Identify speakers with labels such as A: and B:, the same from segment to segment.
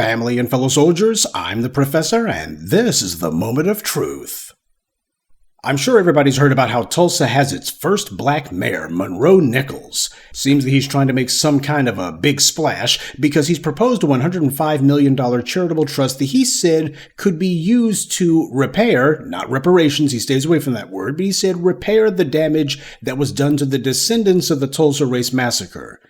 A: Family and fellow soldiers, I'm the Professor, and this is the Moment of Truth. I'm sure everybody's heard about how Tulsa has its first black mayor, Monroe Nichols. Seems that he's trying to make some kind of a big splash because he's proposed a $105 million charitable trust that he said could be used to repair, not reparations, he stays away from that word, but he said repair the damage that was done to the descendants of the Tulsa race massacre.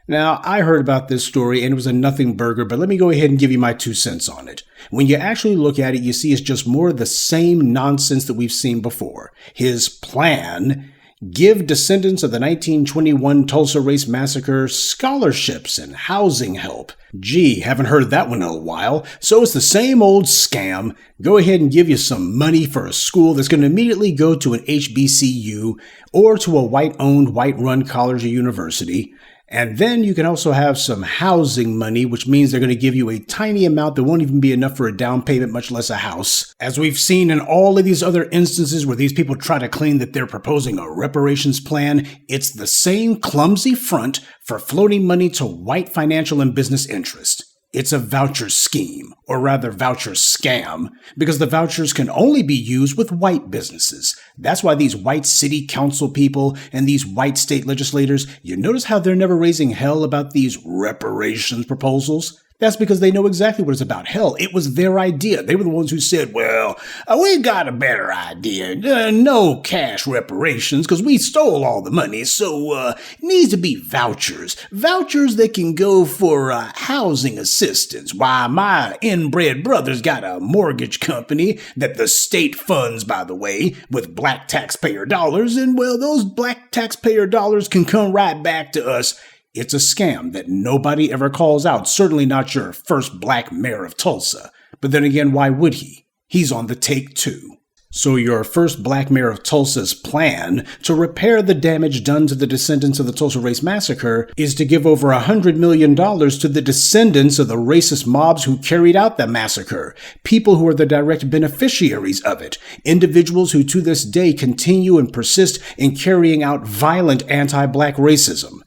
A: Now, I heard about this story and it was a nothing burger, but let me go ahead and give you my 2 cents on it. When you actually look at it, you see it's just more of the same nonsense that we've seen before. His plan: give descendants of the 1921 Tulsa race massacre scholarships and housing help. Gee, haven't heard that one in a while. So it's the same old scam. Go ahead and give you some money for a school that's going to immediately go to an HBCU or to a white-owned, white-run college or university. And then you can also have some housing money, which means they're going to give you a tiny amount that won't even be enough for a down payment, much less a house. As we've seen in all of these other instances where these people try to claim that they're proposing a reparations plan, it's the same clumsy front for floating money to white financial and business interests. It's a voucher scheme, or rather voucher scam, because the vouchers can only be used with white businesses. That's why these white city council people and these white state legislators, you notice how they're never raising hell about these reparations proposals? That's because they know exactly what it's about. Hell, it was their idea. They were the ones who said, well, we got a better idea. No cash reparations because we stole all the money. So it needs to be vouchers. Vouchers that can go for housing assistance. Why, my inbred brother's got a mortgage company that the state funds, by the way, with black taxpayer dollars. And, well, those black taxpayer dollars can come right back to us. It's a scam that nobody ever calls out, certainly not your first black mayor of Tulsa. But then again, why would he? He's on the take too. So your first black mayor of Tulsa's plan to repair the damage done to the descendants of the Tulsa race massacre is to give over $100 million to the descendants of the racist mobs who carried out the massacre, people who are the direct beneficiaries of it, individuals who to this day continue and persist in carrying out violent anti-black racism.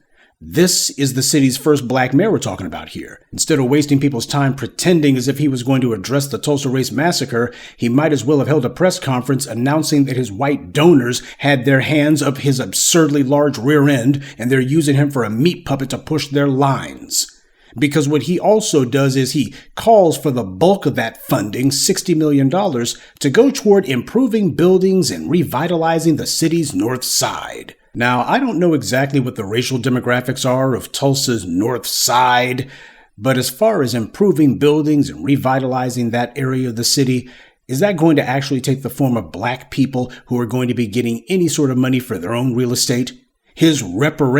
A: This is the city's first black mayor we're talking about here. Instead of wasting people's time pretending as if he was going to address the Tulsa race massacre, he might as well have held a press conference announcing that his white donors had their hands up his absurdly large rear end and they're using him for a meat puppet to push their lines. Because what he also does is he calls for the bulk of that funding, $60 million, to go toward improving buildings and revitalizing the city's north side. Now, I don't know exactly what the racial demographics are of Tulsa's north side, but as far as improving buildings and revitalizing that area of the city, is that going to actually take the form of black people who are going to be getting any sort of money for their own real estate? His repair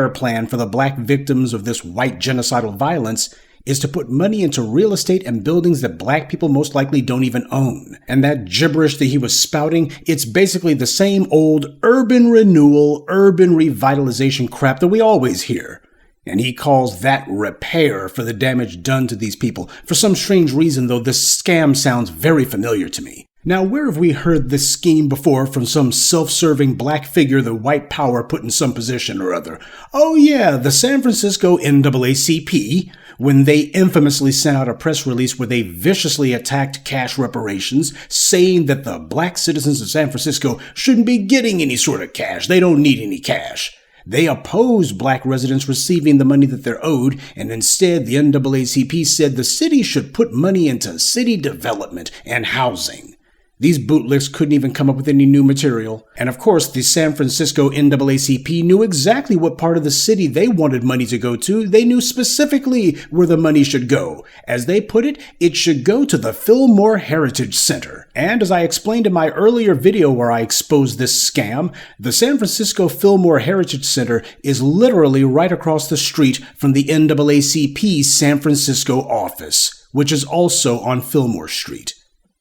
A: plan for the black victims of this white genocidal violence is to put money into real estate and buildings that black people most likely don't even own. And that gibberish that he was spouting, it's basically the same old urban renewal, urban revitalization crap that we always hear. And he calls that repair for the damage done to these people. For some strange reason, though, this scam sounds very familiar to me. Now, where have we heard this scheme before from some self-serving black figure that white power put in some position or other? Oh yeah, the San Francisco NAACP, when they infamously sent out a press release where they viciously attacked cash reparations, saying that the black citizens of San Francisco shouldn't be getting any sort of cash. They don't need any cash. They opposed black residents receiving the money that they're owed, and instead the NAACP said the city should put money into city development and housing. These bootlicks couldn't even come up with any new material. And of course, the San Francisco NAACP knew exactly what part of the city they wanted money to go to. They knew specifically where the money should go. As they put it, it should go to the Fillmore Heritage Center. And as I explained in my earlier video where I exposed this scam, the San Francisco Fillmore Heritage Center is literally right across the street from the NAACP's San Francisco office, which is also on Fillmore Street.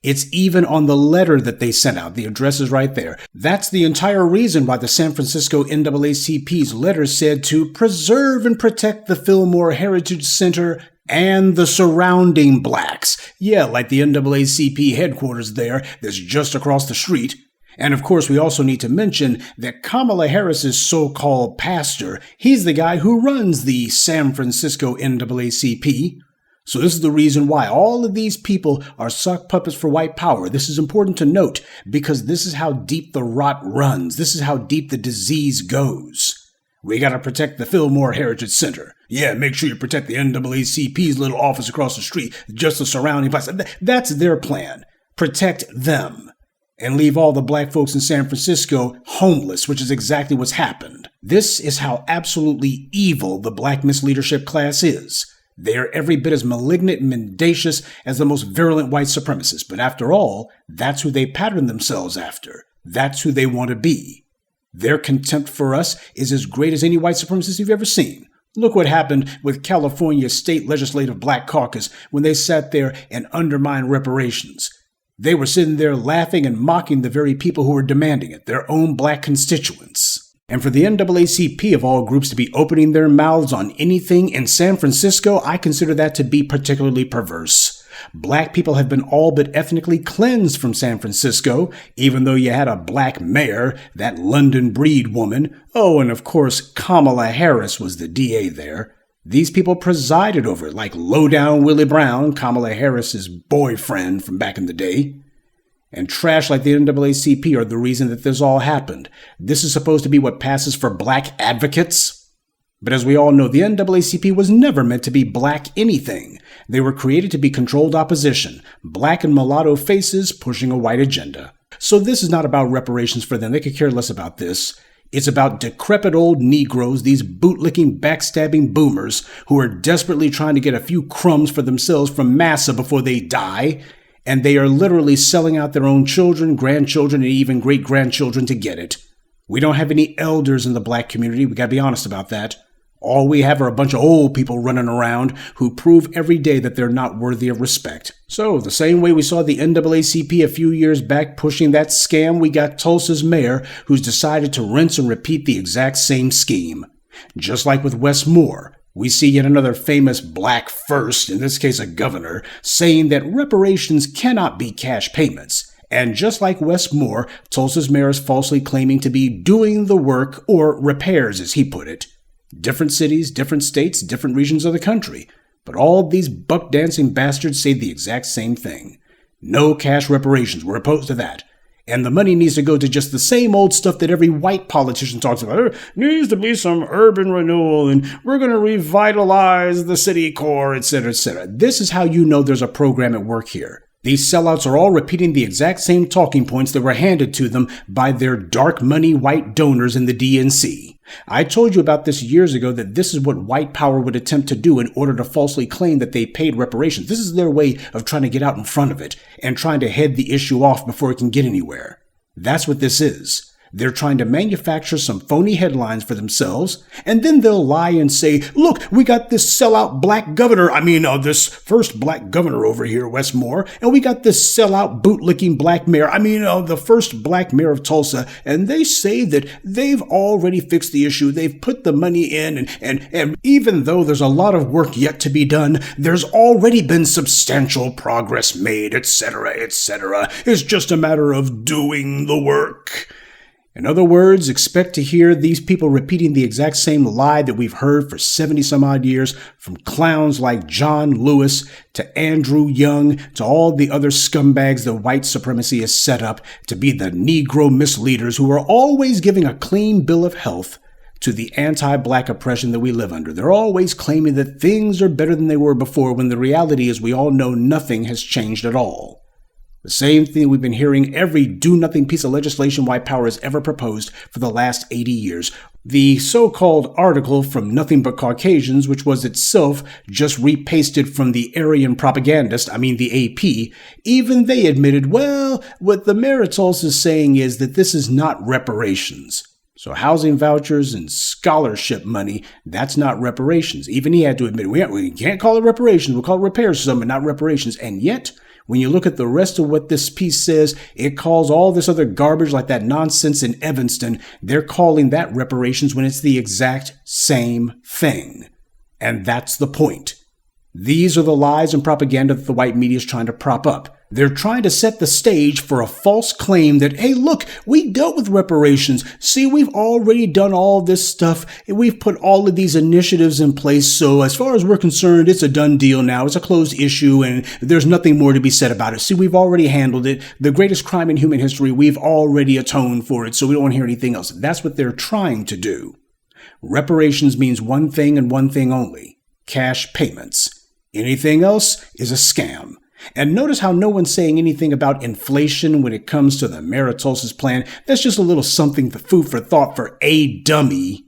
A: It's even on the letter that they sent out. The address is right there. That's the entire reason why the San Francisco NAACP's letter said to preserve and protect the Fillmore Heritage Center and the surrounding blacks. Yeah, like the NAACP headquarters there that's just across the street. And of course, we also need to mention that Kamala Harris's so-called pastor, he's the guy who runs the San Francisco NAACP. So this is the reason why all of these people are sock puppets for white power. This is important to note because this is how deep the rot runs. This is how deep the disease goes. We got to protect the Fillmore Heritage Center. Yeah, make sure you protect the NAACP's little office across the street, just the surrounding place. That's their plan. Protect them. And leave all the black folks in San Francisco homeless, which is exactly what's happened. This is how absolutely evil the black misleadership class is. They are every bit as malignant and mendacious as the most virulent white supremacists. But after all, that's who they pattern themselves after. That's who they want to be. Their contempt for us is as great as any white supremacist you've ever seen. Look what happened with California's state legislative black caucus when they sat there and undermined reparations. They were sitting there laughing and mocking the very people who were demanding it, their own black constituents. And for the NAACP of all groups to be opening their mouths on anything in San Francisco, I consider that to be particularly perverse. Black people have been all but ethnically cleansed from San Francisco, even though you had a black mayor, that London breed woman. Oh, and of course, Kamala Harris was the DA there. These people presided over it, like low-down Willie Brown, Kamala Harris's boyfriend from back in the day. And trash like the NAACP are the reason that this all happened. This is supposed to be what passes for black advocates. But as we all know, the NAACP was never meant to be black anything. They were created to be controlled opposition, black and mulatto faces pushing a white agenda. So this is not about reparations for them. They could care less about this. It's about decrepit old Negroes, these bootlicking, backstabbing boomers who are desperately trying to get a few crumbs for themselves from massa before they die. And they are literally selling out their own children, grandchildren, and even great-grandchildren to get it. We don't have any elders in the black community. We got to be honest about that. All we have are a bunch of old people running around who prove every day that they're not worthy of respect. So, the same way we saw the NAACP a few years back pushing that scam, we got Tulsa's mayor who's decided to rinse and repeat the exact same scheme. Just like with Wes Moore, we see yet another famous black first, in this case a governor, saying that reparations cannot be cash payments. And just like Wes Moore, Tulsa's mayor is falsely claiming to be doing the work, or repairs as he put it. Different cities, different states, different regions of the country. But all these buck-dancing bastards say the exact same thing. No cash reparations. We're opposed to that. And the money needs to go to just the same old stuff that every white politician talks about. There needs to be some urban renewal, and we're going to revitalize the city core, etc., etc. This is how you know there's a program at work here. These sellouts are all repeating the exact same talking points that were handed to them by their dark money white donors in the DNC. I told you about this years ago that this is what white power would attempt to do in order to falsely claim that they paid reparations. This is their way of trying to get out in front of it and trying to head the issue off before it can get anywhere. That's what this is. They're trying to manufacture some phony headlines for themselves, and then they'll lie and say, look, we got this sellout black governor, this first black governor over here, Wes Moore, and we got this sellout bootlicking black mayor, the first black mayor of Tulsa, and they say that they've already fixed the issue, they've put the money in, and even though there's a lot of work yet to be done, there's already been substantial progress made, etc., etc. It's just a matter of doing the work. In other words, expect to hear these people repeating the exact same lie that we've heard for 70-some-odd years from clowns like John Lewis to Andrew Young to all the other scumbags that white supremacy has set up to be the Negro misleaders who are always giving a clean bill of health to the anti-black oppression that we live under. They're always claiming that things are better than they were before when the reality is we all know nothing has changed at all. The same thing we've been hearing every do-nothing piece of legislation white power has ever proposed for the last 80 years. The so-called article from Nothing But Caucasians, which was itself just repasted from the Aryan propagandist, the AP, even they admitted, well, what the mayor of Tulsa is saying is that this is not reparations. So housing vouchers and scholarship money, that's not reparations. Even he had to admit, we can't call it reparations, we'll call it repairs but not reparations. And yet, when you look at the rest of what this piece says, it calls all this other garbage like that nonsense in Evanston, they're calling that reparations when it's the exact same thing. And that's the point. These are the lies and propaganda that the white media is trying to prop up. They're trying to set the stage for a false claim that, hey, look, we dealt with reparations. See, we've already done all this stuff. And we've put all of these initiatives in place. So as far as we're concerned, it's a done deal now. It's a closed issue and there's nothing more to be said about it. See, we've already handled it. The greatest crime in human history, we've already atoned for it. So we don't want to hear anything else. That's what they're trying to do. Reparations means one thing and one thing only: cash payments. Anything else is a scam. And notice how no one's saying anything about inflation when it comes to the mayor of Tulsa's plan. That's just a little something, food for thought for a dummy.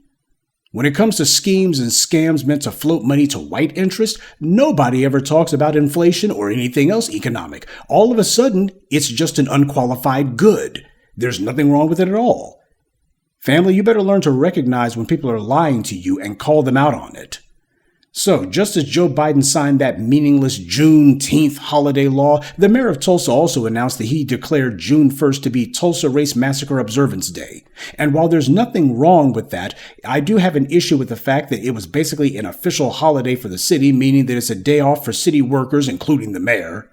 A: When it comes to schemes and scams meant to float money to white interest, nobody ever talks about inflation or anything else economic. All of a sudden, it's just an unqualified good. There's nothing wrong with it at all. Family, you better learn to recognize when people are lying to you and call them out on it. So, just as Joe Biden signed that meaningless Juneteenth holiday law, the mayor of Tulsa also announced that he declared June 1st to be Tulsa Race Massacre Observance Day. And while there's nothing wrong with that, I do have an issue with the fact that it was basically an official holiday for the city, meaning that it's a day off for city workers, including the mayor.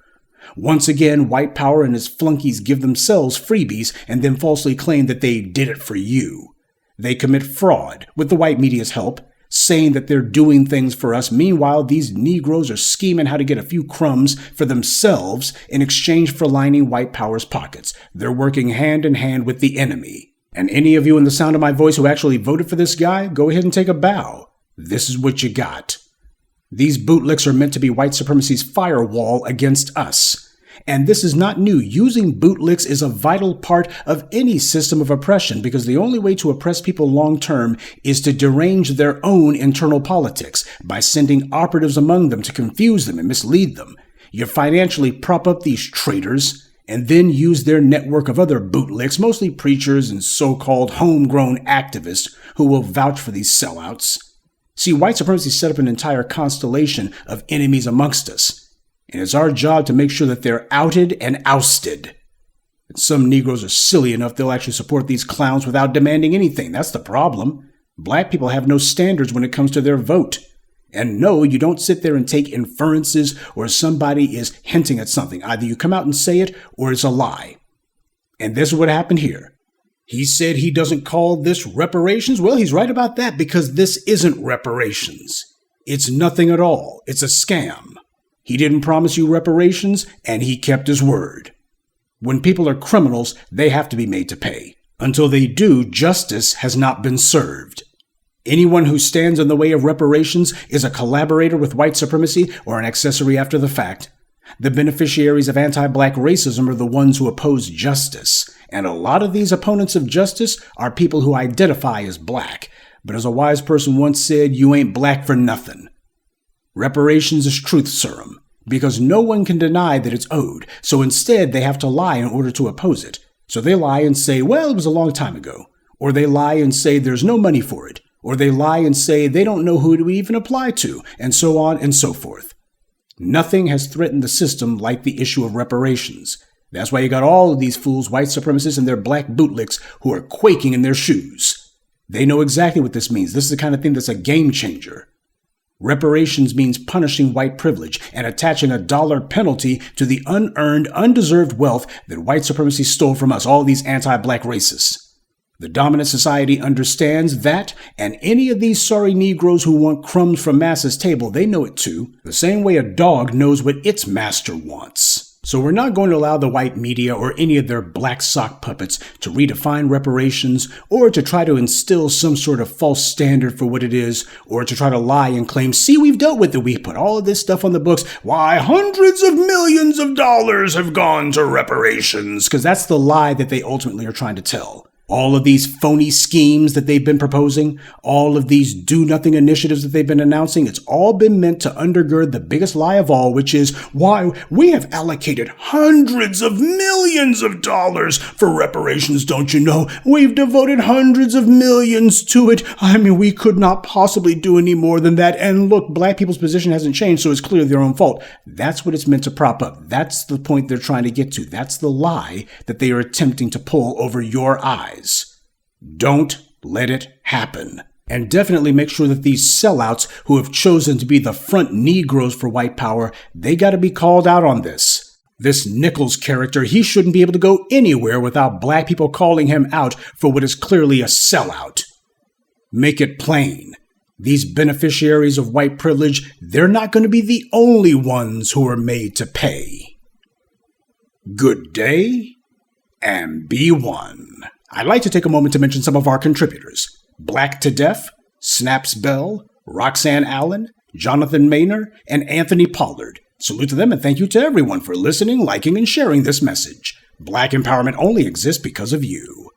A: Once again, white power and its flunkies give themselves freebies and then falsely claim that they did it for you. They commit fraud, with the white media's help, saying that they're doing things for us. Meanwhile, these Negroes are scheming how to get a few crumbs for themselves in exchange for lining white power's pockets. They're working hand in hand with the enemy. And any of you in the sound of my voice who actually voted for this guy, go ahead and take a bow. This is what you got. These bootlicks are meant to be white supremacy's firewall against us. And this is not new. Using bootlicks is a vital part of any system of oppression because the only way to oppress people long term is to derange their own internal politics by sending operatives among them to confuse them and mislead them. You financially prop up these traitors and then use their network of other bootlicks, mostly preachers and so-called homegrown activists who will vouch for these sellouts. See, white supremacy set up an entire constellation of enemies amongst us. And it's our job to make sure that they're outed and ousted. And some Negroes are silly enough they'll actually support these clowns without demanding anything. That's the problem. Black people have no standards when it comes to their vote. And no, you don't sit there and take inferences or somebody is hinting at something. Either you come out and say it or it's a lie. And this is what happened here. He said he doesn't call this reparations. Well, he's right about that because this isn't reparations. It's nothing at all. It's a scam. He didn't promise you reparations, and he kept his word. When people are criminals, they have to be made to pay. Until they do, justice has not been served. Anyone who stands in the way of reparations is a collaborator with white supremacy or an accessory after the fact. The beneficiaries of anti-black racism are the ones who oppose justice. And a lot of these opponents of justice are people who identify as black. But as a wise person once said, you ain't black for nothing. Reparations is truth serum, because no one can deny that it's owed, so instead they have to lie in order to oppose it. So they lie and say, well, it was a long time ago. Or they lie and say there's no money for it. Or they lie and say they don't know who to even apply to, and so on and so forth. Nothing has threatened the system like the issue of reparations. That's why you got all of these fools, white supremacists and their black bootlicks, who are quaking in their shoes. They know exactly what this means. This is the kind of thing that's a game changer. Reparations means punishing white privilege and attaching a dollar penalty to the unearned, undeserved wealth that white supremacy stole from us, all these anti-black racists. The dominant society understands that, and any of these sorry Negroes who want crumbs from masses' table, they know it too, the same way a dog knows what its master wants. So we're not going to allow the white media or any of their black sock puppets to redefine reparations or to try to instill some sort of false standard for what it is or to try to lie and claim, see, we've dealt with it. We put all of this stuff on the books. Why, hundreds of millions of dollars have gone to reparations, because that's the lie that they ultimately are trying to tell. All of these phony schemes that they've been proposing, all of these do-nothing initiatives that they've been announcing, it's all been meant to undergird the biggest lie of all, which is why we have allocated hundreds of millions of dollars for reparations, don't you know? We've devoted hundreds of millions to it. I mean, we could not possibly do any more than that. And look, black people's position hasn't changed, so it's clearly their own fault. That's what it's meant to prop up. That's the point they're trying to get to. That's the lie that they are attempting to pull over your eyes. Don't let it happen. And definitely make sure that these sellouts who have chosen to be the front Negroes for white power, they got to be called out on this. This Nichols character, he shouldn't be able to go anywhere without black people calling him out for what is clearly a sellout. Make it plain. These beneficiaries of white privilege, they're not going to be the only ones who are made to pay. Good day, and be one. I'd like to take a moment to mention some of our contributors. Black to Deaf, Snaps Bell, Roxanne Allen, Jonathan Maynor, and Anthony Pollard. Salute to them and thank you to everyone for listening, liking, and sharing this message. Black empowerment only exists because of you.